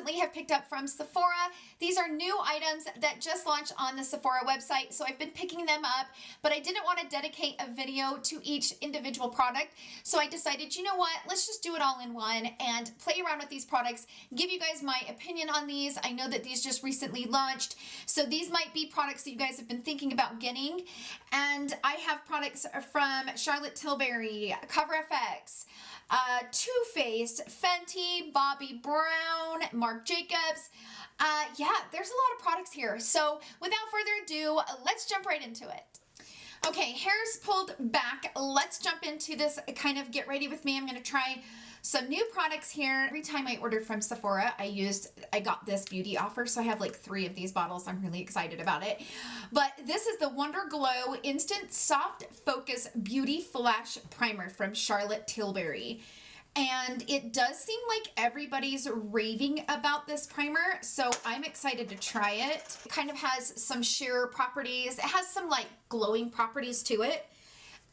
recently have picked up from Sephora. These are new items that just launched on the Sephora website, so I've been picking them up, but I didn't want to dedicate a video to each individual product, so I decided, you know what, let's just do it all in one and play around with these products, give you guys my opinion on these. I know that these just recently launched, so these might be products that you guys have been thinking about getting, and I have products from Charlotte Tilbury, CoverFX, Too Faced, Fenty, Bobbi Brown, Marc Jacobs. Yeah, there's a lot of products here. So without further ado, let's jump right into it. Okay, hair's pulled back. Let's jump into this kind of get ready with me. I'm going to try some new products here. Every time I ordered from Sephora, I got this beauty offer, so I have like 3 of these bottles. I'm really excited about it. But this is the Wonderglow Instant Soft Focus Beauty Flash Primer from Charlotte Tilbury. And it does seem like everybody's raving about this primer, so I'm excited to try it. It kind of has some sheer properties. It has some like glowing properties to it.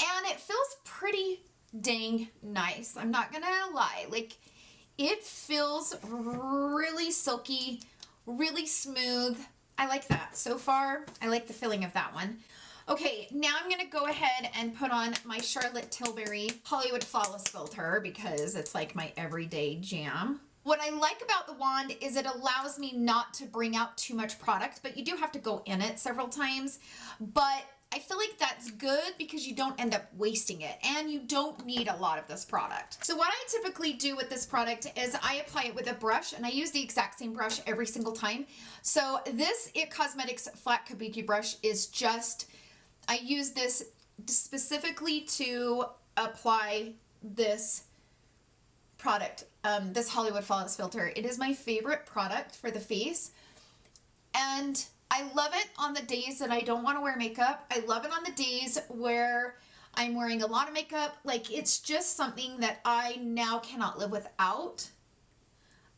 And it feels pretty dang nice. I'm not gonna lie. Like, it feels really silky, really smooth. I like that. So far, I like the feeling of that one. Okay, now I'm going to go ahead and put on my Charlotte Tilbury Hollywood Flawless Filter because it's like my everyday jam. What I like about the wand is it allows me not to bring out too much product, but you do have to go in it several times. But I feel like that's good because you don't end up wasting it and you don't need a lot of this product. So what I typically do with this product is I apply it with a brush, and I use the exact same brush every single time. So this It Cosmetics Flat Kabuki brush is just, I use this specifically to apply this product, this Hollywood Flawless Filter. It is my favorite product for the face, and I love it on the days that I don't want to wear makeup. I love it on the days where I'm wearing a lot of makeup. Like, it's just something that I now cannot live without.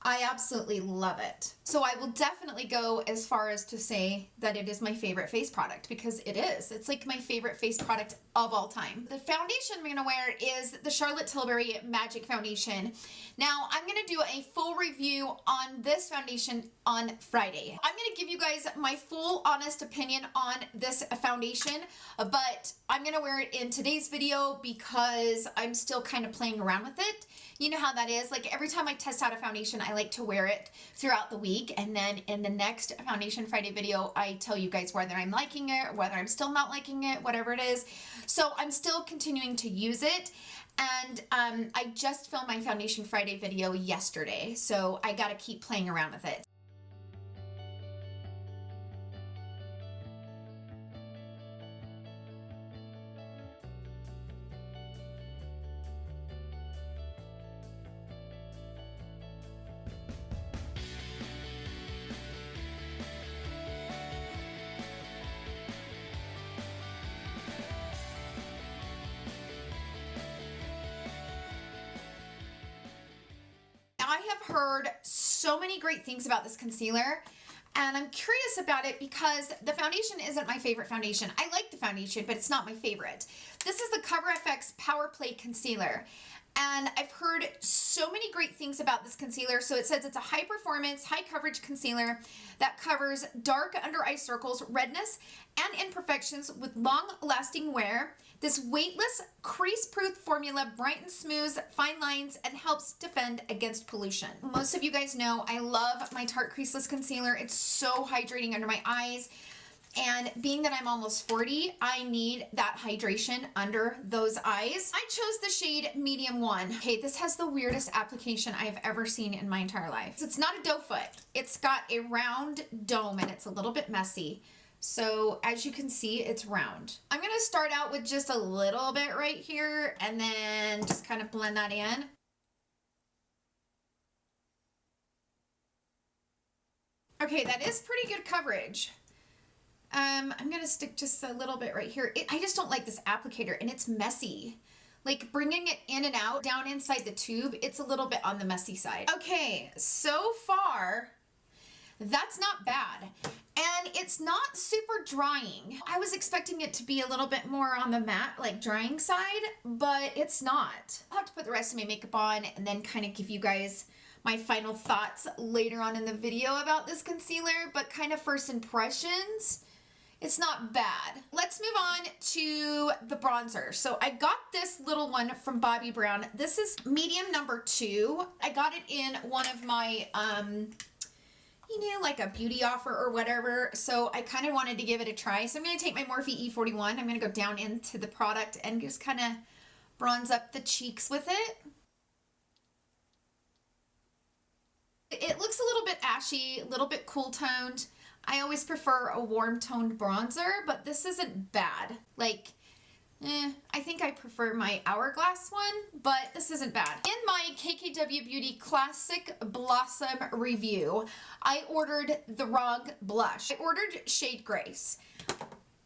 I absolutely love it. So I will definitely go as far as to say that it is my favorite face product, because it is. It's like my favorite face product of all time. The foundation I'm gonna wear is the Charlotte Tilbury Magic Foundation. Now, I'm gonna do a full review on this foundation on Friday. I'm gonna give you guys my full honest opinion on this foundation, but I'm gonna wear it in today's video because I'm still kind of playing around with it. You know how that is. Like, every time I test out a foundation, I like to wear it throughout the week, and then in the next Foundation Friday video, I tell you guys whether I'm liking it or whether I'm still not liking it, whatever it is. So I'm still continuing to use it, and I just filmed my Foundation Friday video yesterday, so I gotta keep playing around with it. I have heard so many great things about this concealer, and I'm curious about it because the foundation isn't my favorite foundation. I like the foundation, but it's not my favorite. This is the CoverFX Power Play Concealer, and I've heard so many great things about this concealer. So it says it's a high performance, high coverage concealer that covers dark under eye circles, redness, and imperfections with long lasting wear. This weightless, crease-proof formula brightens, smooths fine lines, and helps defend against pollution. Most of you guys know I love my Tarte Creaseless Concealer. It's so hydrating under my eyes. And being that I'm almost 40, I need that hydration under those eyes. I chose the shade Medium 1. Okay, this has the weirdest application I've ever seen in my entire life. So it's not a doe foot. It's got a round dome, and it's a little bit messy. So as you can see, it's round. I'm gonna start out with just a little bit right here and then just kind of blend that in. Okay, that is pretty good coverage. I'm gonna stick just a little bit right here. I just don't like this applicator, and it's messy. Like, bringing it in and out, down inside the tube, it's a little bit on the messy side. Okay, so far, that's not bad. And it's not super drying. I was expecting it to be a little bit more on the matte, like drying side, but it's not. I'll have to put the rest of my makeup on and then kind of give you guys my final thoughts later on in the video about this concealer, but kind of first impressions, it's not bad. Let's move on to the bronzer. So I got this little one from Bobbi Brown. This is medium number 2. I got it in one of my, you know, like a beauty offer or whatever. So I kind of wanted to give it a try. So I'm going to take my Morphe E41. I'm going to go down into the product and just kind of bronze up the cheeks with it. It looks a little bit ashy, a little bit cool toned. I always prefer a warm toned bronzer, but this isn't bad. Like, I think I prefer my Hourglass one, but this isn't bad. In my KKW Beauty Classic Blossom review, I ordered the wrong blush. I ordered shade Grace,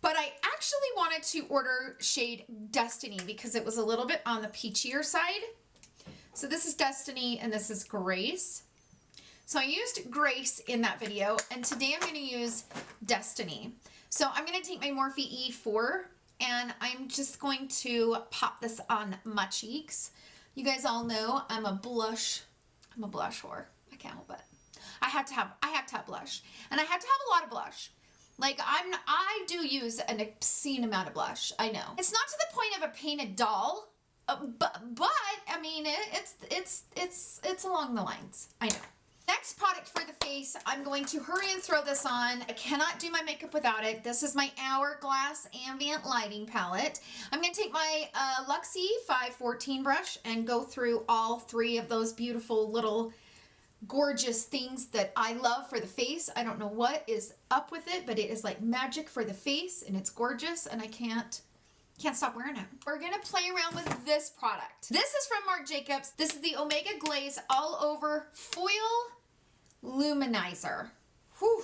but I actually wanted to order shade Destiny because it was a little bit on the peachier side. So this is Destiny and this is Grace. So I used Grace in that video, and today I'm going to use Destiny. So I'm going to take my Morphe E4, and I'm just going to pop this on my cheeks. You guys all know I'm a blush whore. I can't help it. I have to have blush, and I have to have a lot of blush. Like I do use an obscene amount of blush. I know it's not to the point of a painted doll, but I mean it's along the lines. I know. Next product for the face, I'm going to hurry and throw this on. I cannot do my makeup without it. This is my Hourglass Ambient Lighting Palette. I'm going to take my Luxie 514 brush and go through all 3 of those beautiful little gorgeous things that I love for the face. I don't know what is up with it, but it is like magic for the face, and it's gorgeous, and I can't stop wearing it. We're gonna play around with this product. This is from Marc Jacobs. This is the Omega Glaze All Over Foil Luminizer. Whew,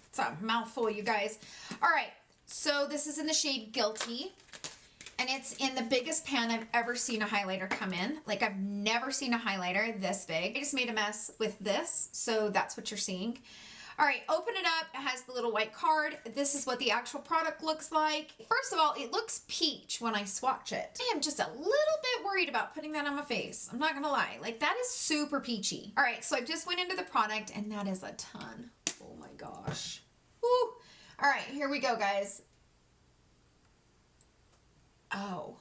it's a mouthful, you guys. All right, so this is in the shade Guilty, and it's in the biggest pan I've ever seen a highlighter come in. Like, I've never seen a highlighter this big. I just made a mess with this, so that's what you're seeing. All right, open it up. It has the little white card. This is what the actual product looks like. First of all, it looks peach when I swatch it. I am just a little bit worried about putting that on my face. I'm not gonna lie. Like, that is super peachy. All right, so I just went into the product, and that is a ton. Oh my gosh. Woo. All right, here we go, guys. Oh.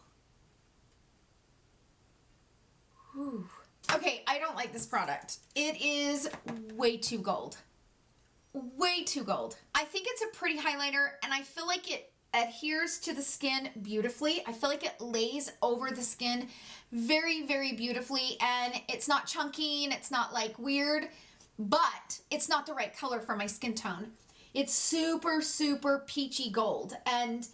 Whew. Okay, I don't like this product. It is way too gold. Way too gold. I think it's a pretty highlighter, and I feel like it adheres to the skin beautifully. I feel like it lays over the skin very, very beautifully, and it's not chunky and it's not like weird, but it's not the right color for my skin tone. It's super, super peachy gold, and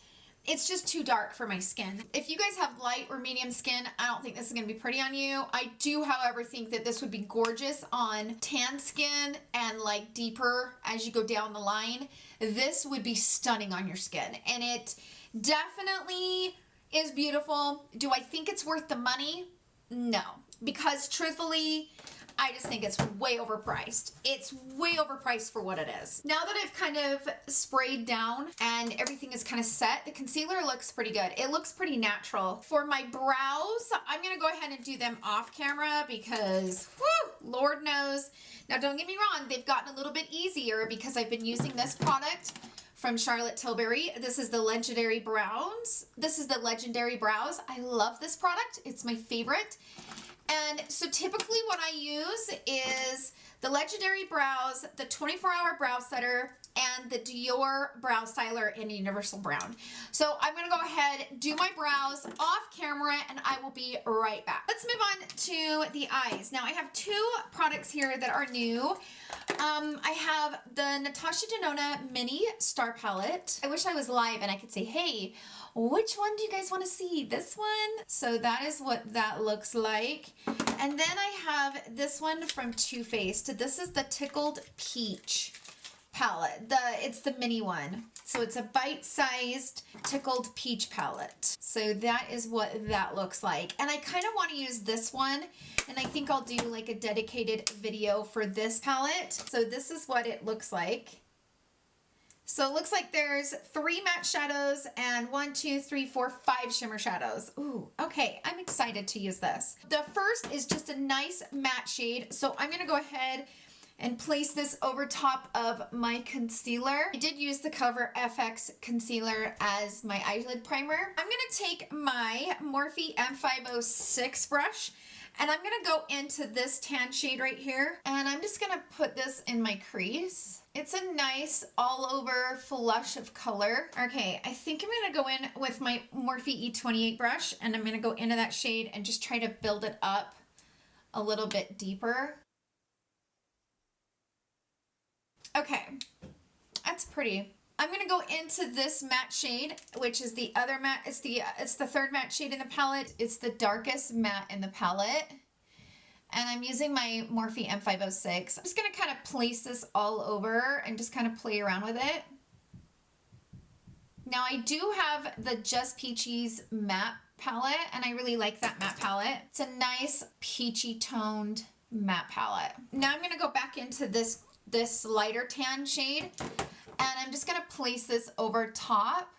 it's just too dark for my skin. If you guys have light or medium skin, I don't think this is gonna be pretty on you. I do, however, think that this would be gorgeous on tan skin and like deeper as you go down the line. This would be stunning on your skin, and it definitely is beautiful. Do I think it's worth the money? No, because truthfully, I just think it's way overpriced. It's way overpriced for what it is. Now that I've kind of sprayed down and everything is kind of set, the concealer looks pretty good. It looks pretty natural. For my brows, I'm gonna go ahead and do them off camera because, whoo, Lord knows. Now don't get me wrong, they've gotten a little bit easier because I've been using this product from Charlotte Tilbury. This is the Legendary Brows. This is the Legendary Brows. I love this product. It's my favorite. And so typically what I use is the Legendary Brows, the 24-hour brow setter, and the Dior brow styler in Universal Brown. So I'm gonna go ahead, do my brows off camera, and I will be right back. Let's move on to the eyes. Now I have 2 products here that are new. I have the Natasha Denona Mini Star Palette. I wish I was live and I could say, hey, which one do you guys want to see? This one? So that is what that looks like. And then I have this one from Too Faced. This is the Tickled Peach palette. It's the mini one. So it's a bite-sized Tickled Peach palette. So that is what that looks like. And I kind of want to use this one, and I think I'll do like a dedicated video for this palette. So this is what it looks like. So it looks like there's 3 matte shadows and 1, 2, 3, 4, 5 shimmer shadows. Ooh, okay, I'm excited to use this. The first is just a nice matte shade. So I'm gonna go ahead and place this over top of my concealer. I did use the Cover FX concealer as my eyelid primer. I'm gonna take my Morphe M506 brush and I'm gonna go into this tan shade right here. And I'm just gonna put this in my crease. It's a nice all over flush of color. Okay, I think I'm gonna go in with my Morphe E28 brush and I'm gonna go into that shade and just try to build it up a little bit deeper. Okay, that's pretty. I'm gonna go into this matte shade, which is the other matte. It's the third matte shade in the palette. It's the darkest matte in the palette. And I'm using my Morphe M506. I'm just gonna kind of place this all over and just kind of play around with it. Now I do have the Just Peaches matte palette and I really like that matte palette. It's a nice peachy toned matte palette. Now I'm gonna go back into this lighter tan shade and I'm just gonna place this over top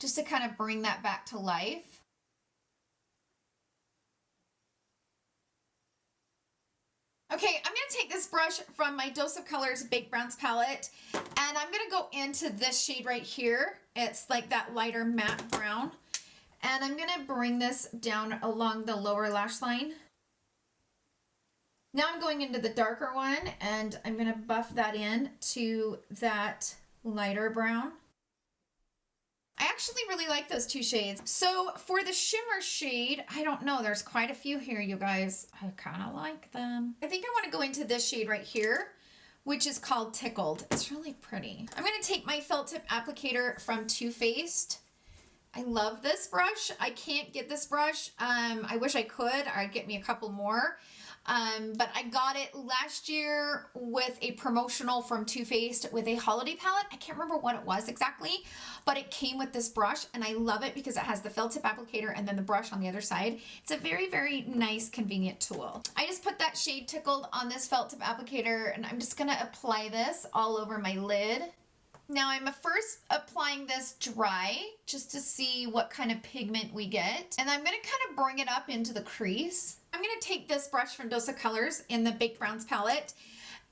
just to kind of bring that back to life. Okay, I'm gonna take this brush from my Dose of Colors Baked Browns palette and I'm gonna go into this shade right here. It's like that lighter matte brown. And I'm gonna bring this down along the lower lash line. Now I'm going into the darker one and I'm gonna buff that in to that lighter brown. I actually really like those 2 shades. So for the shimmer shade, I don't know, there's quite a few here, you guys. I kind of like them. I think I want to go into this shade right here, which is called Tickled. It's really pretty. I'm going to take my felt tip applicator from Too Faced. I love this brush. I can't get this brush. I wish I could. I'd get me a couple more. But I got it last year with a promotional from Too Faced with a holiday palette. I can't remember what it was exactly, but it came with this brush and I love it because it has the felt tip applicator and then the brush on the other side. It's a very, very nice, convenient tool. I just put that shade Tickled on this felt tip applicator and I'm just gonna apply this all over my lid. Now I'm first applying this dry just to see what kind of pigment we get. And I'm gonna kind of bring it up into the crease. I'm gonna take this brush from Dose of Colors in the Baked Browns palette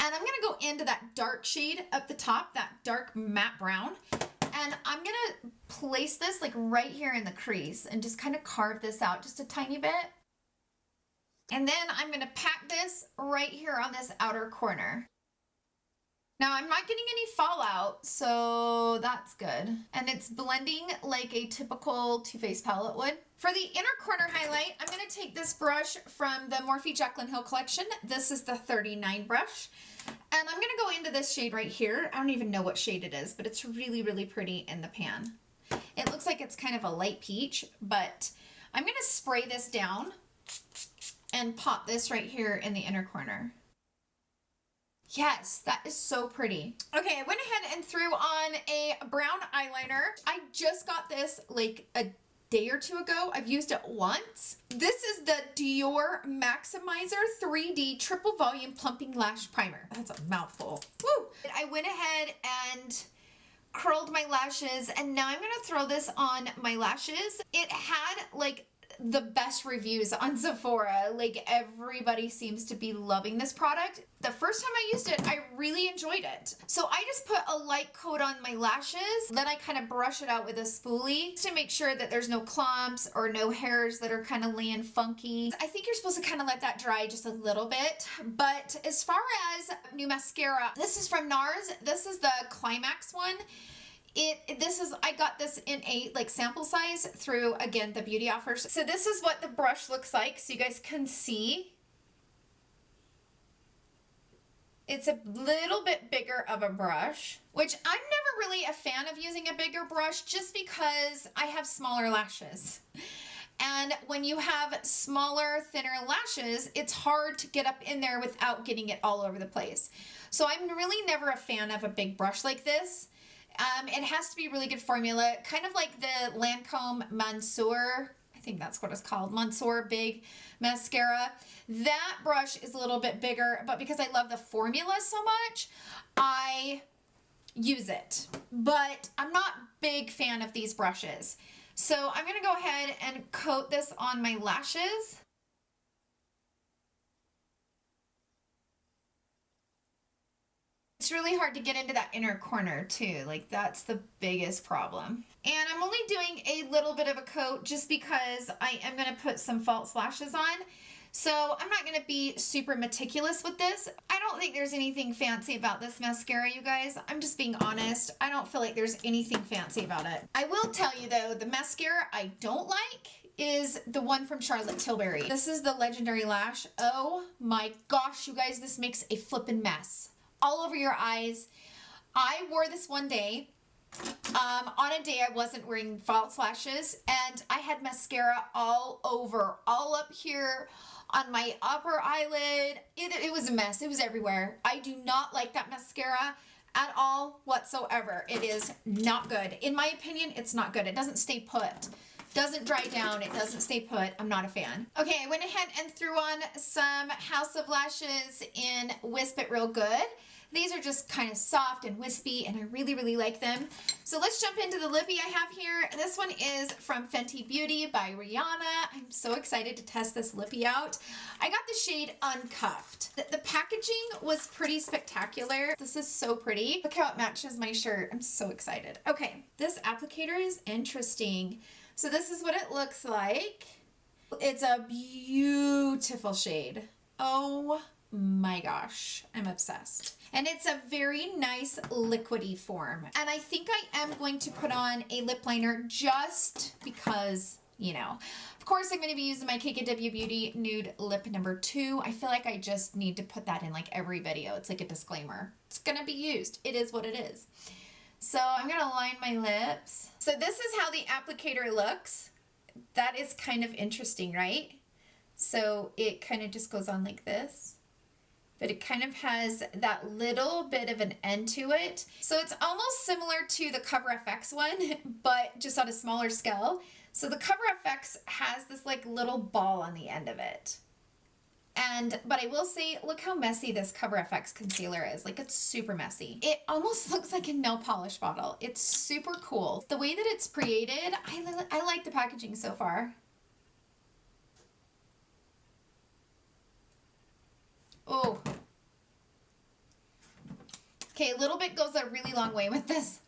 and I'm gonna go into that dark shade up the top, that dark matte brown. And I'm gonna place this like right here in the crease and just kind of carve this out just a tiny bit. And then I'm gonna pack this right here on this outer corner. Now I'm not getting any fallout, so that's good. And it's blending like a typical Too Faced palette would. For the inner corner highlight, I'm gonna take this brush from the Morphe Jaclyn Hill collection. This is the 39 brush. And I'm gonna go into this shade right here. I don't even know what shade it is, but it's really, really pretty in the pan. It looks like it's kind of a light peach, but I'm gonna spray this down and pop this right here in the inner corner. Yes, that is so pretty. Okay, I went ahead and threw on a brown eyeliner. I just got this like a day or 2 ago. I've used it once. This is the Dior Maximizer 3D Triple Volume Plumping Lash Primer. That's a mouthful. Woo! I went ahead and curled my lashes and now I'm gonna throw this on my lashes. It had like the best reviews on Sephora. Like everybody seems to be loving this product. The first time I used it, I really enjoyed it. So I just put a light coat on my lashes. Then I kind of brush it out with a spoolie to make sure that there's no clumps or no hairs that are kind of laying funky. I think you're supposed to kind of let that dry just a little bit. But as far as new mascara, this is from Nars. This is the Climax one. I got this in a like sample size through, again, the beauty offers. So this is what the brush looks like so you guys can see. It's a little bit bigger of a brush, which I'm never really a fan of using a bigger brush just because I have smaller lashes. And when you have smaller, thinner lashes, it's hard to get up in there without getting it all over the place. So I'm really never a fan of a big brush like this. It has to be really good formula, kind of like the Lancome Mansour, I think that's what it's called, Mansour Big Mascara. That brush is a little bit bigger, but because I love the formula so much, I use it. But I'm not a big fan of these brushes. So I'm going to go ahead and coat this on my lashes. It's really hard to get into that inner corner too. Like, that's the biggest problem. And I'm only doing a little bit of a coat just because I am going to put some false lashes on. So I'm not going to be super meticulous with this. I don't think there's anything fancy about this mascara, you guys. I'm just being honest. I don't feel like there's anything fancy about it. I will tell you though, the mascara I don't like is the one from Charlotte Tilbury. This is the Legendary Lash. Oh my gosh, you guys, this makes a flippin' mess all over your eyes. I wore this one day. On a day I wasn't wearing false lashes, and I had mascara all over, all up here on my upper eyelid. It was a mess. It was everywhere. I do not like that mascara at all whatsoever. It is not good. In my opinion, it's not good. It doesn't stay put. Doesn't dry down. It doesn't stay put. I'm not a fan. Okay, I went ahead and threw on some House of Lashes in Wisp It Real Good. These are just kind of soft and wispy, and I really, really like them. So let's jump into the lippy I have here. This one is from Fenty Beauty by Rihanna. I'm so excited to test this lippy out. I got the shade Uncuffed. The packaging was pretty spectacular. This is so pretty. Look how it matches my shirt. I'm so excited. Okay, this applicator is interesting. So this is what it looks like. It's a beautiful shade. Oh my gosh, I'm obsessed. And it's a very nice liquidy form. And I think I am going to put on a lip liner just because, you know. Of course, I'm going to be using my KKW Beauty Nude Lip number 2. I feel like I just need to put that in like every video. It's like a disclaimer. It's going to be used. It is what it is. So I'm going to line my lips. So this is how the applicator looks. That is kind of interesting, right? So it kind of just goes on like this. But it kind of has that little bit of an end to it. So it's almost similar to the Cover FX one, but just on a smaller scale. So the Cover FX has this like little ball on the end of it. But I will say, look how messy this Cover FX concealer is. Like, it's super messy. It almost looks like a nail polish bottle. It's super cool. The way that it's created, I like the packaging so far. Oh. Okay, a little bit goes a really long way with this.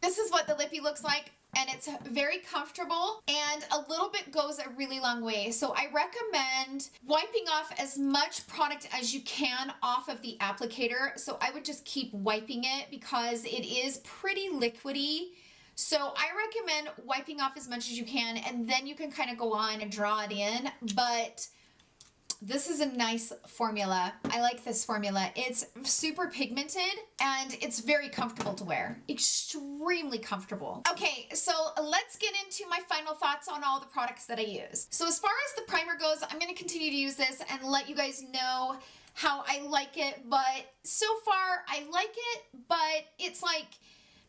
This is what the lippy looks like, and it's very comfortable, and a little bit goes a really long way. So I recommend wiping off as much product as you can off of the applicator. So I would just keep wiping it because it is pretty liquidy. So I recommend wiping off as much as you can, and then you can kind of go on and draw it in. But this is a nice formula. I like this formula. It's super pigmented and it's very comfortable to wear. Extremely comfortable. Okay, so let's get into my final thoughts on all the products that I use. So as far as the primer goes, I'm going to continue to use this and let you guys know how I like it. But so far, I like it, but it's like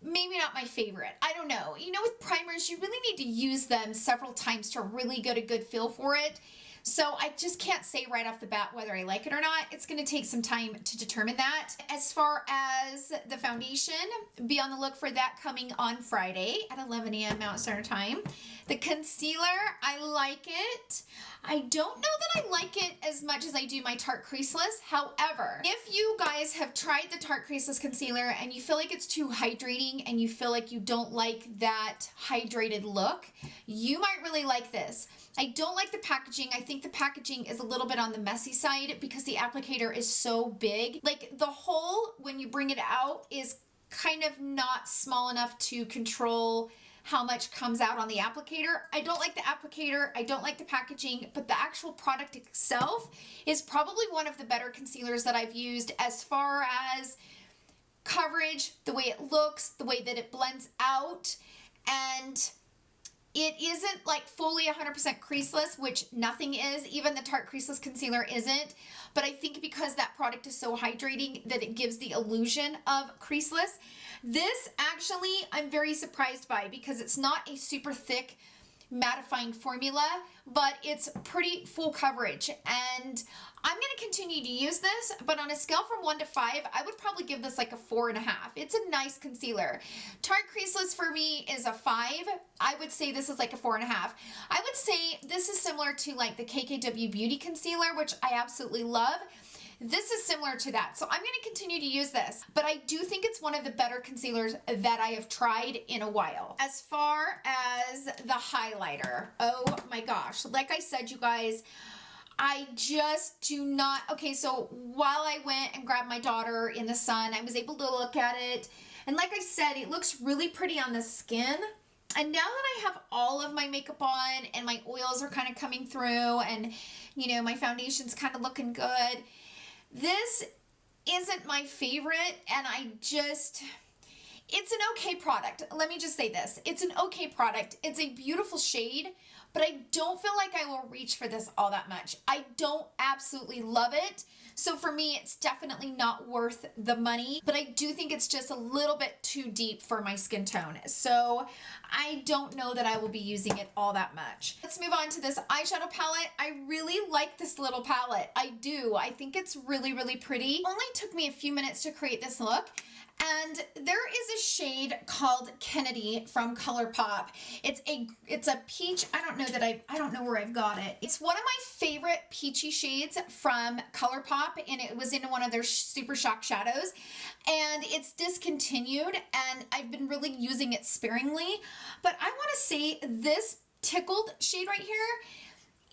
maybe not my favorite. I don't know. You know, with primers, you really need to use them several times to really get a good feel for it. So I just can't say right off the bat whether I like it or not. It's going to take some time to determine that. As far as the foundation, be on the look for that coming on Friday at 11 a.m. Mountain Standard Time. The concealer, I like it. I don't know that I like it as much as I do my Tarte Creaseless. However, if you guys have tried the Tarte Creaseless concealer and you feel like it's too hydrating and you feel like you don't like that hydrated look, you might really like this. I don't like the packaging. I think the packaging is a little bit on the messy side because the applicator is so big. Like, the hole when you bring it out is kind of not small enough to control how much comes out on the applicator. I don't like the applicator. I don't like the packaging, but the actual product itself is probably one of the better concealers that I've used as far as coverage, the way it looks, the way that it blends out, and it isn't like fully 100% creaseless, which nothing is. Even the Tarte Creaseless Concealer isn't. But I think because that product is so hydrating that it gives the illusion of creaseless. This actually I'm very surprised by because it's not a super thick mattifying formula, but it's pretty full coverage. And I'm going to continue to use this, but on a scale from 1 to 5, I would probably give this like a 4.5. It's a nice concealer. Tarte Creaseless for me is a 5. I would say this is like a 4.5. I would say this is similar to like the KKW Beauty Concealer, which I absolutely love. This is similar to that. So I'm going to continue to use this, but I do think it's one of the better concealers that I have tried in a while. As far as the highlighter, oh my gosh. Like I said, you guys, I just do not, okay, so while I went and grabbed my daughter in the sun, I was able to look at it. And like I said, it looks really pretty on the skin. And now that I have all of my makeup on and my oils are kind of coming through and, you know, my foundation's kind of looking good, this isn't my favorite, and it's an okay product. Let me just say this. It's an okay product. It's a beautiful shade, but I don't feel like I will reach for this all that much. I don't absolutely love it. So for me, it's definitely not worth the money, but I do think it's just a little bit too deep for my skin tone. So I don't know that I will be using it all that much. Let's move on to this eyeshadow palette. I really like this little palette. I do. I think it's really, really pretty. It only took me a few minutes to create this look. And there is a shade called Kennedy from ColourPop. It's a peach. I don't know where I've got it. It's one of my favorite peachy shades from ColourPop, and it was in one of their Super Shock shadows. And it's discontinued, and I've been really using it sparingly. But I want to say this Tickled shade right here,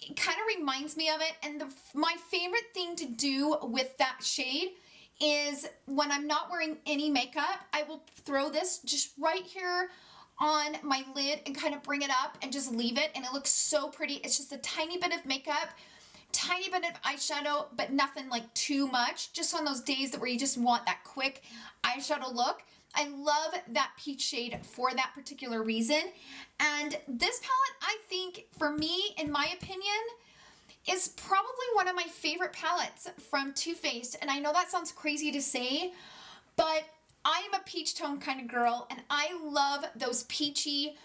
it kind of reminds me of it. And my favorite thing to do with that shade is when I'm not wearing any makeup, I will throw this just right here on my lid and kind of bring it up and just leave it, and it looks so pretty. It's just a tiny bit of makeup, tiny bit of eyeshadow, but nothing like too much, just on those days where you just want that quick eyeshadow look. I love that peach shade for that particular reason. And this palette, I think, for me, in my opinion, is probably one of my favorite palettes from Too Faced. And I know that sounds crazy to say, but I am a peach tone kind of girl, and I love those peachy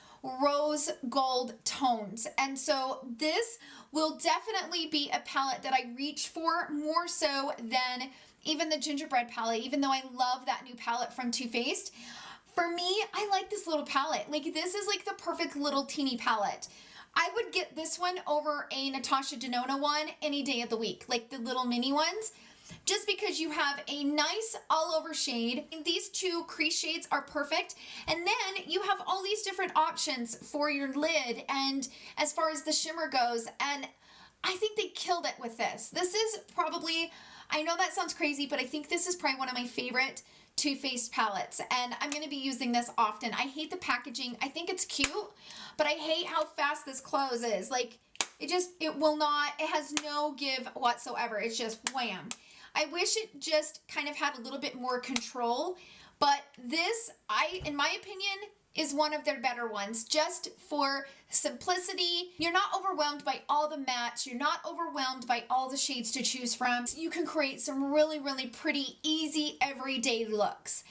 rose gold tones. And so this will definitely be a palette that I reach for more so than even the gingerbread palette, even though I love that new palette from Too Faced. For me, I like this little palette. Like, this is like the perfect little teeny palette. I would get this one over a Natasha Denona one any day of the week, like the little mini ones, just because you have a nice all over shade. These two crease shades are perfect. And then you have all these different options for your lid and as far as the shimmer goes. And I think they killed it with this. This is probably, I know that sounds crazy, but I think this is probably one of my favorite Too Faced palettes, and I'm going to be using this often. I hate the packaging. I think it's cute, but I hate how fast this closes. Like, it has no give whatsoever. It's just wham. I wish it just kind of had a little bit more control, but this, in my opinion, is one of their better ones, just for simplicity. You're not overwhelmed by all the mattes. You're not overwhelmed by all the shades to choose from. You can create some really, really pretty, easy, everyday looks.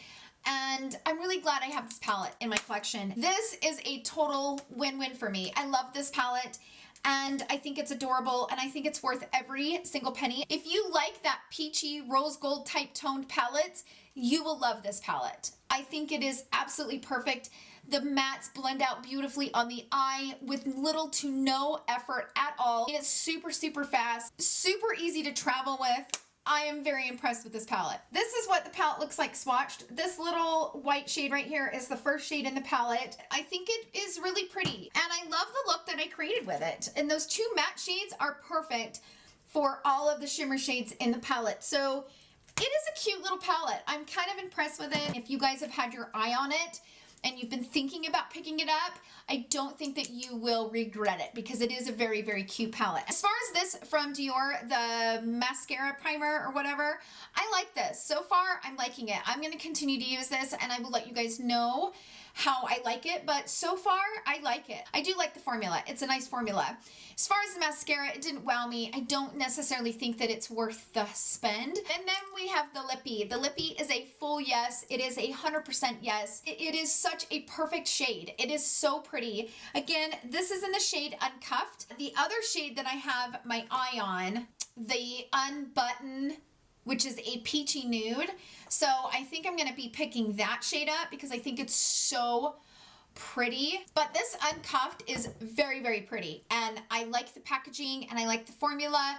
And I'm really glad I have this palette in my collection. This is a total win-win for me. I love this palette, and I think it's adorable, and I think it's worth every single penny. If you like that peachy rose gold type toned palette, you will love this palette. I think it is absolutely perfect. The mattes blend out beautifully on the eye with little to no effort at all. It is super, super fast, super easy to travel with. I am very impressed with this palette. This is what the palette looks like swatched. This little white shade right here is the first shade in the palette. I think it is really pretty, and I love the look that I created with it. And those two matte shades are perfect for all of the shimmer shades in the palette. So it is a cute little palette. I'm kind of impressed with it. If you guys have had your eye on it and you've been thinking about picking it up, I don't think that you will regret it, because it is a very, very cute palette. As far as this from Dior, the mascara primer or whatever, I like this. So far, I'm liking it. I'm going to continue to use this, and I will let you guys know how I like it, but so far I like it. I do like the formula. It's a nice formula. As far as the mascara, it didn't wow me. I don't necessarily think that it's worth the spend. And then we have the lippy. The lippy is a full yes. It is 100% yes. It is such a perfect shade. It is so pretty. Again, this is in the shade Uncuffed. The other shade that I have my eye on, the Unbutton, which is a peachy nude. So I think I'm going to be picking that shade up because I think it's so pretty. But this Uncuffed is very, very pretty. And I like the packaging and I like the formula.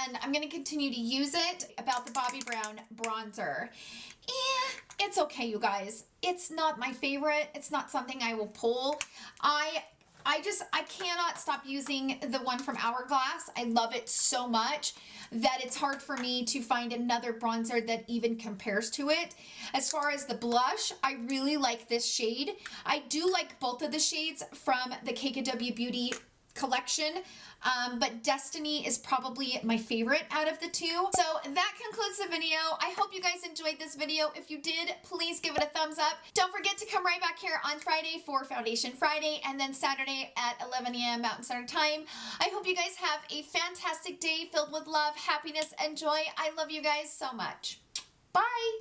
And I'm going to continue to use it. About the Bobbi Brown bronzer. It's okay, you guys. It's not my favorite. It's not something I will pull. I cannot stop using the one from Hourglass. I love it so much that it's hard for me to find another bronzer that even compares to it. As far as the blush, I really like this shade. I do like both of the shades from the KKW Beauty collection, but Destiny is probably my favorite out of the two. So that concludes the video. I hope you guys enjoyed this video. If you did, please give it a thumbs up. Don't forget to come right back here on Friday for Foundation Friday, and then Saturday at 11 a.m. Mountain Standard Time. I hope you guys have a fantastic day filled with love, happiness, and joy. I love you guys so much. Bye!